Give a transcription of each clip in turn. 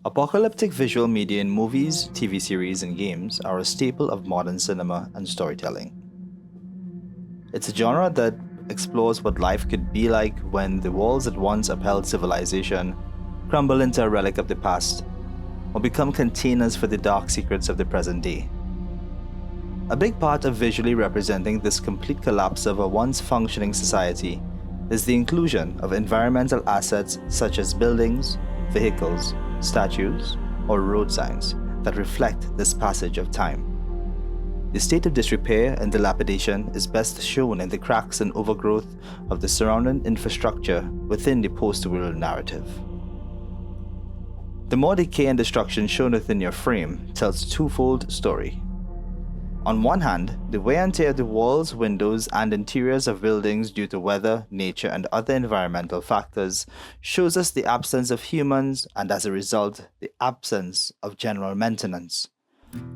Apocalyptic visual media in movies, TV series, and games are a staple of modern cinema and storytelling. It's a genre that explores what life could be like when the walls that once upheld civilization crumble into a relic of the past or become containers for the dark secrets of the present day. A big part of visually representing this complete collapse of a once functioning society is the inclusion of environmental assets such as buildings, vehicles, statues, or road signs that reflect this passage of time. The state of disrepair and dilapidation is best shown in the cracks and overgrowth of the surrounding infrastructure within the post-war narrative. The more decay and destruction shown within your frame tells a twofold story. On one hand, the wear and tear of the walls, windows, and interiors of buildings due to weather, nature, and other environmental factors shows us the absence of humans and, as a result, the absence of general maintenance.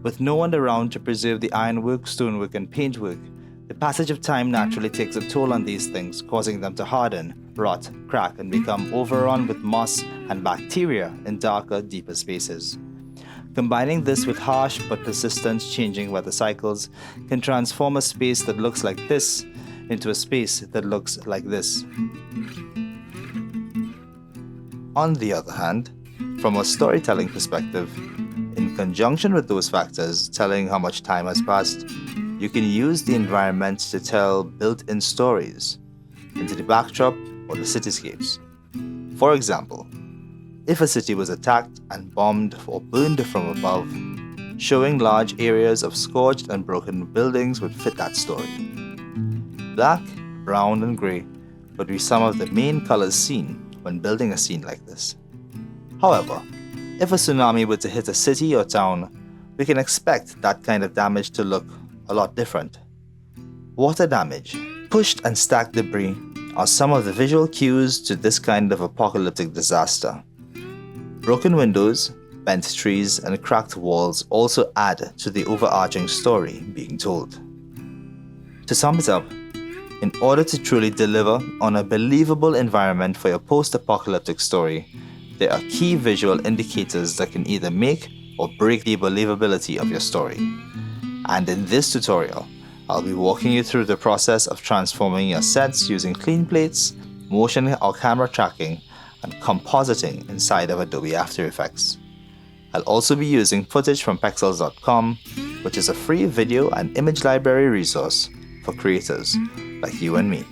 With no one around to preserve the ironwork, stonework, and paintwork, the passage of time naturally takes a toll on these things, causing them to harden, rot, crack, and become overrun with moss and bacteria in darker, deeper spaces. Combining this with harsh but persistent changing weather cycles can transform a space that looks like this into a space that looks like this. On the other hand, from a storytelling perspective, in conjunction with those factors telling how much time has passed, you can use the environment to tell built-in stories into the backdrop or the cityscapes. For example, if a city was attacked and bombed or burned from above, showing large areas of scorched and broken buildings would fit that story. Black, brown, and grey would be some of the main colors seen when building a scene like this. However, if a tsunami were to hit a city or town, we can expect that kind of damage to look a lot different. Water damage, pushed and stacked debris are some of the visual cues to this kind of apocalyptic disaster. Broken windows, bent trees, and cracked walls also add to the overarching story being told. To sum it up, in order to truly deliver on a believable environment for your post-apocalyptic story, there are key visual indicators that can either make or break the believability of your story. And in this tutorial, I'll be walking you through the process of transforming your sets using clean plates, motion or camera tracking, and compositing inside of Adobe After Effects. I'll also be using footage from pexels.com, which is a free video and image library resource for creators like you and me.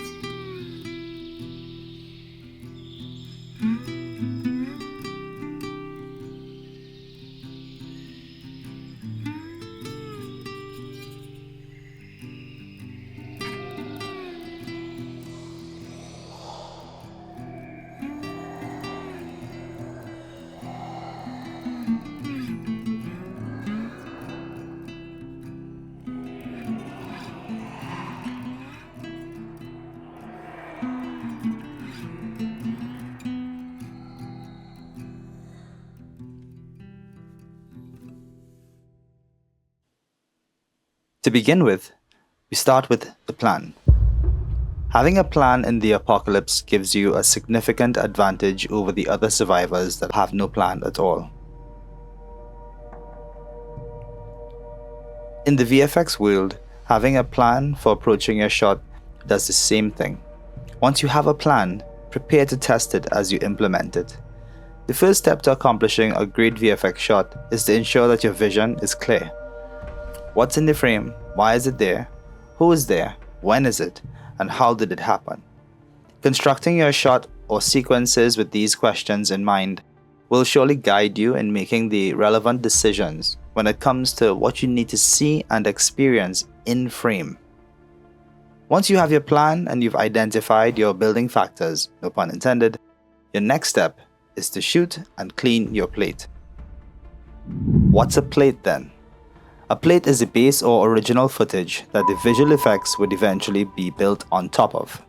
To begin with, we start with the plan. Having a plan in the apocalypse gives you a significant advantage over the other survivors that have no plan at all. In the VFX world, having a plan for approaching your shot does the same thing. Once you have a plan, prepare to test it as you implement it. The first step to accomplishing a great VFX shot is to ensure that your vision is clear. What's in the frame? Why is it there? Who is there? When is it? And how did it happen? Constructing your shot or sequences with these questions in mind will surely guide you in making the relevant decisions when it comes to what you need to see and experience in frame. Once you have your plan and you've identified your building factors, no pun intended, your next step is to shoot and clean your plate. What's a plate then? A plate is the base or original footage that the visual effects would eventually be built on top of.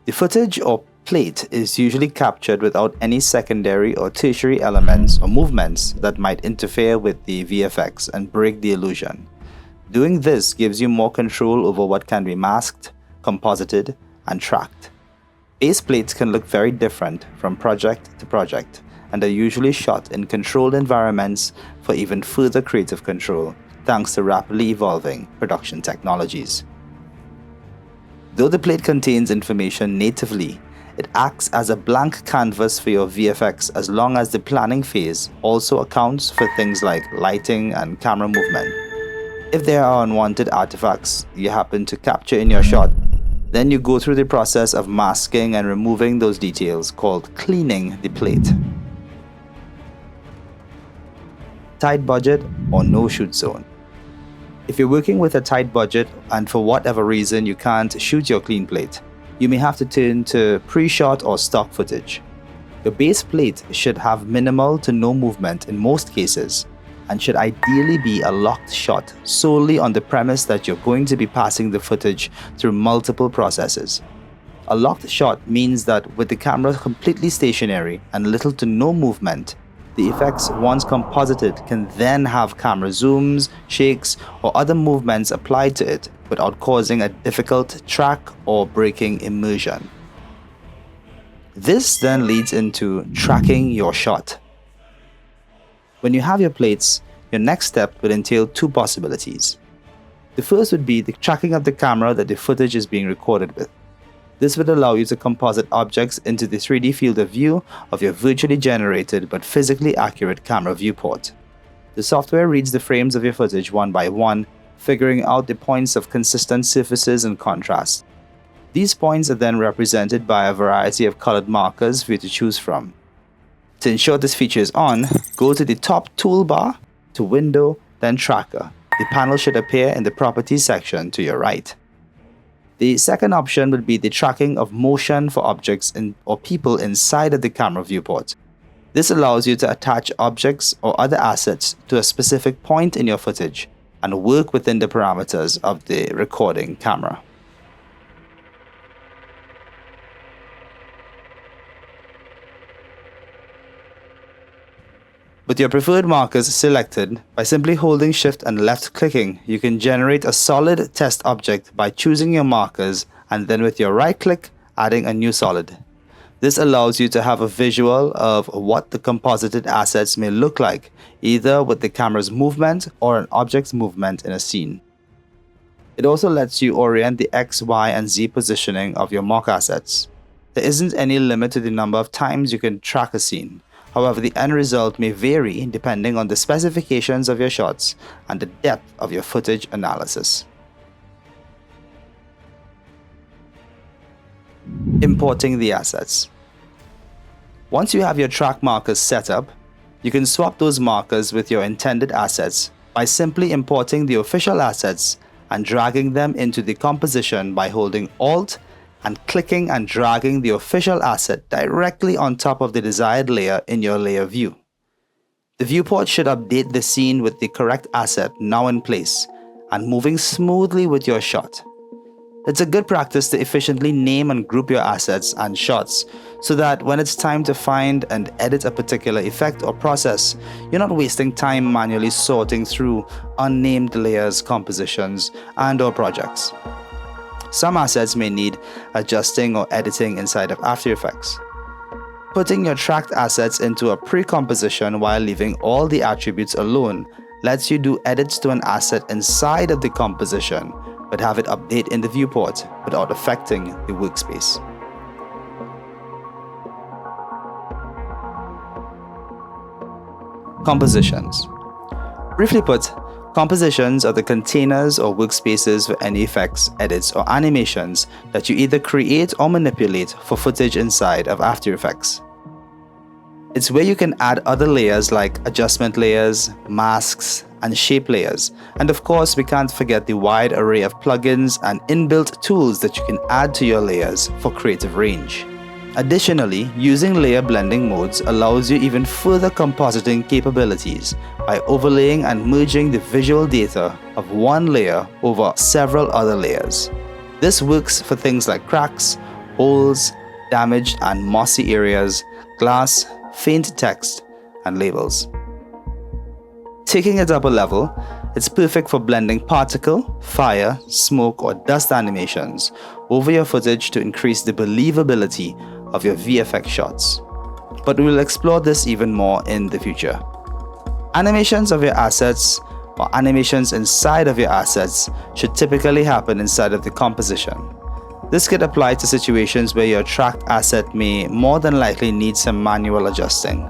The footage or plate is usually captured without any secondary or tertiary elements or movements that might interfere with the VFX and break the illusion. Doing this gives you more control over what can be masked, composited, and tracked. Base plates can look very different from project to project, and are usually shot in controlled environments for even further creative control, thanks to rapidly evolving production technologies. Though the plate contains information natively, it acts as a blank canvas for your VFX as long as the planning phase also accounts for things like lighting and camera movement. If there are unwanted artifacts you happen to capture in your shot, then you go through the process of masking and removing those details called cleaning the plate. Tight budget or no shoot zone. If you're working with a tight budget and for whatever reason you can't shoot your clean plate, you may have to turn to pre-shot or stock footage. Your base plate should have minimal to no movement in most cases, and should ideally be a locked shot solely on the premise that you're going to be passing the footage through multiple processes. A locked shot means that with the camera completely stationary and little to no movement, the effects once composited can then have camera zooms, shakes, or other movements applied to it without causing a difficult track or breaking immersion. This then leads into tracking your shot. When you have your plates, your next step will entail two possibilities. The first would be the tracking of the camera that the footage is being recorded with. This would allow you to composite objects into the 3D field of view of your virtually generated but physically accurate camera viewport. The software reads the frames of your footage one by one, figuring out the points of consistent surfaces and contrast. These points are then represented by a variety of colored markers for you to choose from. To ensure this feature is on, go to the top toolbar, to Window, then Tracker. The panel should appear in the Properties section to your right. The second option would be the tracking of motion for objects or people inside of the camera viewport. This allows you to attach objects or other assets to a specific point in your footage and work within the parameters of the recording camera. With your preferred markers selected, by simply holding Shift and left clicking, you can generate a solid test object by choosing your markers and then with your right click, adding a new solid. This allows you to have a visual of what the composited assets may look like, either with the camera's movement or an object's movement in a scene. It also lets you orient the X, Y, and Z positioning of your mock assets. There isn't any limit to the number of times you can track a scene. However, the end result may vary depending on the specifications of your shots and the depth of your footage analysis. Importing the assets. Once you have your track markers set up, you can swap those markers with your intended assets by simply importing the official assets and dragging them into the composition by holding Alt and clicking and dragging the official asset directly on top of the desired layer in your layer view. The viewport should update the scene with the correct asset now in place and moving smoothly with your shot. It's a good practice to efficiently name and group your assets and shots so that when it's time to find and edit a particular effect or process, you're not wasting time manually sorting through unnamed layers, compositions, and/or projects. Some assets may need adjusting or editing inside of After Effects. Putting your tracked assets into a pre-composition while leaving all the attributes alone lets you do edits to an asset inside of the composition, but have it update in the viewport without affecting the workspace. Compositions. Briefly put, compositions are the containers or workspaces for any effects, edits, or animations that you either create or manipulate for footage inside of After Effects. It's where you can add other layers like adjustment layers, masks, and shape layers. And of course, we can't forget the wide array of plugins and inbuilt tools that you can add to your layers for creative range. Additionally, using layer blending modes allows you even further compositing capabilities by overlaying and merging the visual data of one layer over several other layers. This works for things like cracks, holes, damaged and mossy areas, glass, faint text, and labels. Taking it up a level, it's perfect for blending particle, fire, smoke, or dust animations over your footage to increase the believability of your VFX shots. but we'll explore this even more in the future. Animations of your assets or animations inside of your assets should typically happen inside of the composition. This could apply to situations where your tracked asset may more than likely need some manual adjusting.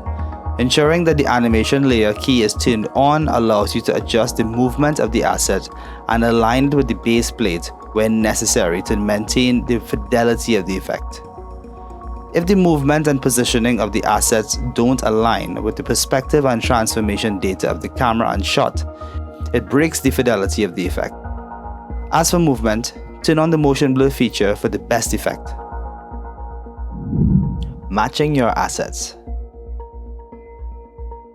Ensuring that the animation layer key is turned on allows you to adjust the movement of the asset and align it with the base plate when necessary to maintain the fidelity of the effect. If the movement and positioning of the assets don't align with the perspective and transformation data of the camera and shot, it breaks the fidelity of the effect. As for movement, turn on the motion blur feature for the best effect. Matching your assets.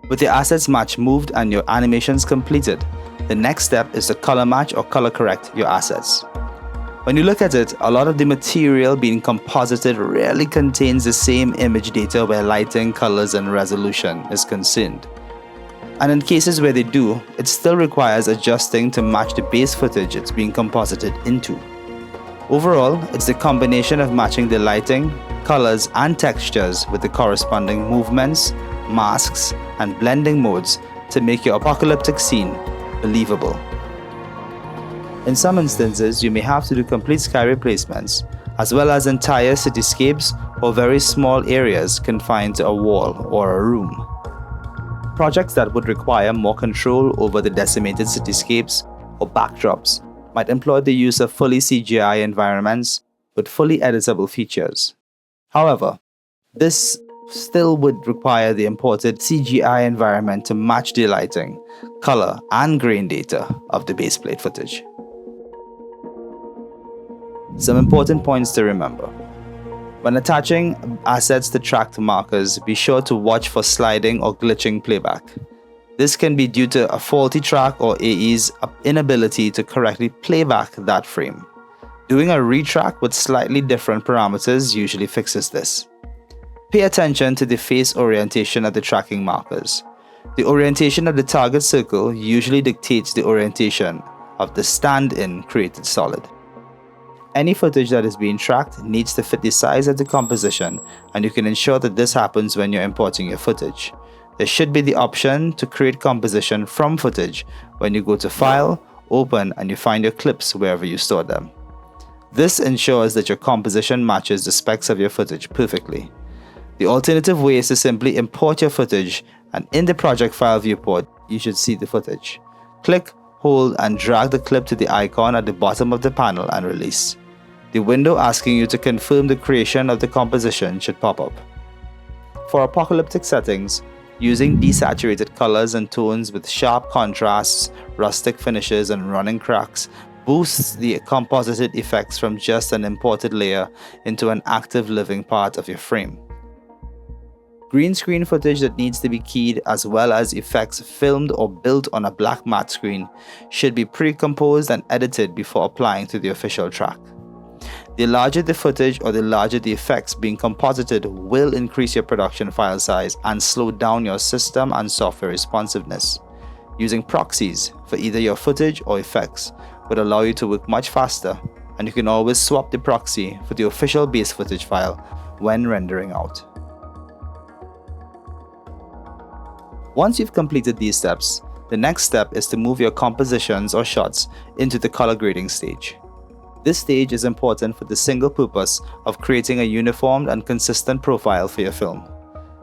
With your assets match moved and your animations completed, the next step is to color match or color correct your assets. When you look at it, a lot of the material being composited rarely contains the same image data where lighting, colors, and resolution is concerned. And in cases where they do, it still requires adjusting to match the base footage it's being composited into. Overall, it's the combination of matching the lighting, colors, and textures with the corresponding movements, masks, and blending modes to make your apocalyptic scene believable. In some instances, you may have to do complete sky replacements, as well as entire cityscapes or very small areas confined to a wall or a room. Projects that would require more control over the decimated cityscapes or backdrops might employ the use of fully CGI environments with fully editable features. However, this still would require the imported CGI environment to match the lighting, color, and grain data of the base plate footage. Some important points to remember. When attaching assets to tracked markers, be sure to watch for sliding or glitching playback. This can be due to a faulty track or AE's inability to correctly play back that frame. Doing a retrack with slightly different parameters usually fixes this. Pay attention to the face orientation of the tracking markers. The orientation of the target circle usually dictates the orientation of the stand-in created solid. Any footage that is being tracked needs to fit the size of the composition, and you can ensure that this happens when you're importing your footage. There should be the option to create composition from footage when you go to File, Open, and you find your clips wherever you store them. This ensures that your composition matches the specs of your footage perfectly. The alternative way is to simply import your footage, and in the project file viewport, you should see the footage. Click, hold, and drag the clip to the icon at the bottom of the panel and release. The window asking you to confirm the creation of the composition should pop up. For apocalyptic settings, using desaturated colors and tones with sharp contrasts, rustic finishes, and running cracks boosts the composited effects from just an imported layer into an active living part of your frame. Green screen footage that needs to be keyed, as well as effects filmed or built on a black matte screen, should be pre-composed and edited before applying to the official track. The larger the footage or the larger the effects being composited will increase your production file size and slow down your system and software responsiveness. Using proxies for either your footage or effects would allow you to work much faster, and you can always swap the proxy for the official base footage file when rendering out. Once you've completed these steps, the next step is to move your compositions or shots into the color grading stage. This stage is important for the single purpose of creating a uniform and consistent profile for your film.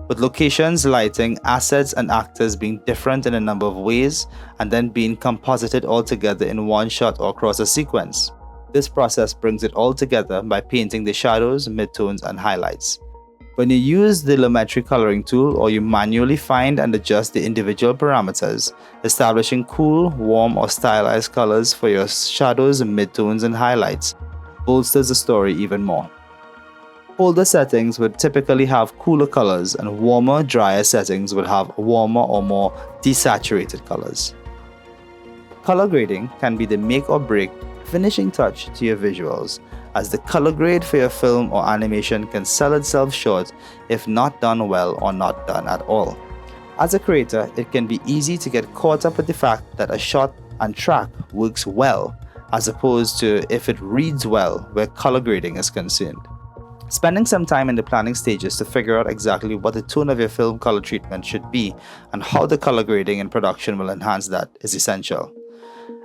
With locations, lighting, assets, and actors being different in a number of ways and then being composited all together in one shot or across a sequence. This process brings it all together by painting the shadows, midtones, and highlights. When you use the Lumetri coloring tool, or you manually find and adjust the individual parameters, establishing cool, warm, or stylized colors for your shadows, midtones, and highlights bolsters the story even more. Colder settings would typically have cooler colors, and warmer, drier settings would have warmer or more desaturated colors. Color grading can be the make or break finishing touch to your visuals, as the color grade for your film or animation can sell itself short if not done well or not done at all. As a creator, it can be easy to get caught up with the fact that a shot and track works well, as opposed to if it reads well where color grading is concerned. Spending some time in the planning stages to figure out exactly what the tone of your film color treatment should be and how the color grading in production will enhance that is essential.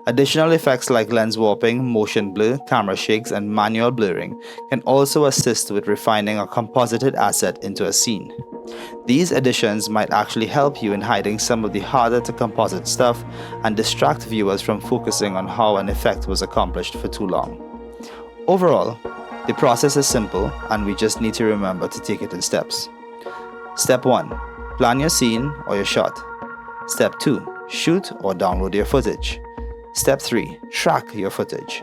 Additional effects like lens warping, motion blur, camera shakes, and manual blurring can also assist with refining a composited asset into a scene. These additions might actually help you in hiding some of the harder to composite stuff and distract viewers from focusing on how an effect was accomplished for too long. Overall, the process is simple and we just need to remember to take it in steps. Step 1. Plan your scene or your shot. Step 2. Shoot or download your footage. Step 3. Track your footage.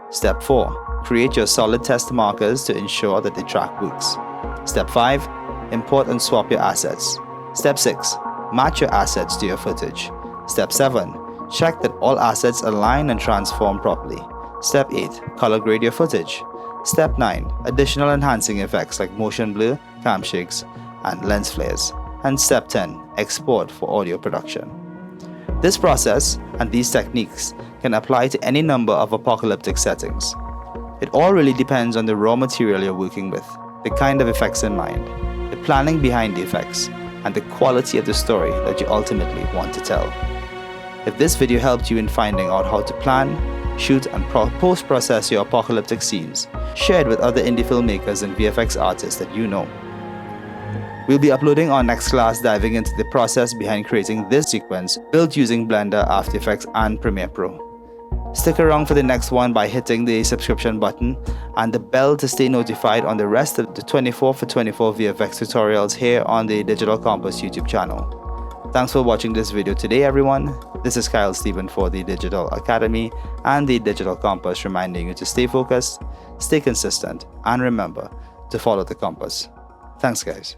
Step 4. Create your solid test markers to ensure that the track works. Step 5. Import and swap your assets. Step 6. Match your assets to your footage. Step 7. Check that all assets align and transform properly. Step 8. Color grade your footage. Step 9. Additional enhancing effects like motion blur, cam shakes, and lens flares. And Step 10. Export for audio production. This process and these techniques can apply to any number of apocalyptic settings. It all really depends on the raw material you're working with, the kind of effects in mind, the planning behind the effects, and the quality of the story that you ultimately want to tell. If this video helped you in finding out how to plan, shoot, and post-process your apocalyptic scenes, share it with other indie filmmakers and VFX artists that you know. We'll be uploading our next class diving into the process behind creating this sequence built using Blender, After Effects, and Premiere Pro. Stick around for the next one by hitting the subscription button and the bell to stay notified on the rest of the 24 for 24 VFX tutorials here on the Digital Compass YouTube channel. Thanks for watching this video today, everyone. This is Kyle Stephen for the Digital Academy and the Digital Compass, reminding you to stay focused, stay consistent, and remember to follow the compass. Thanks, guys.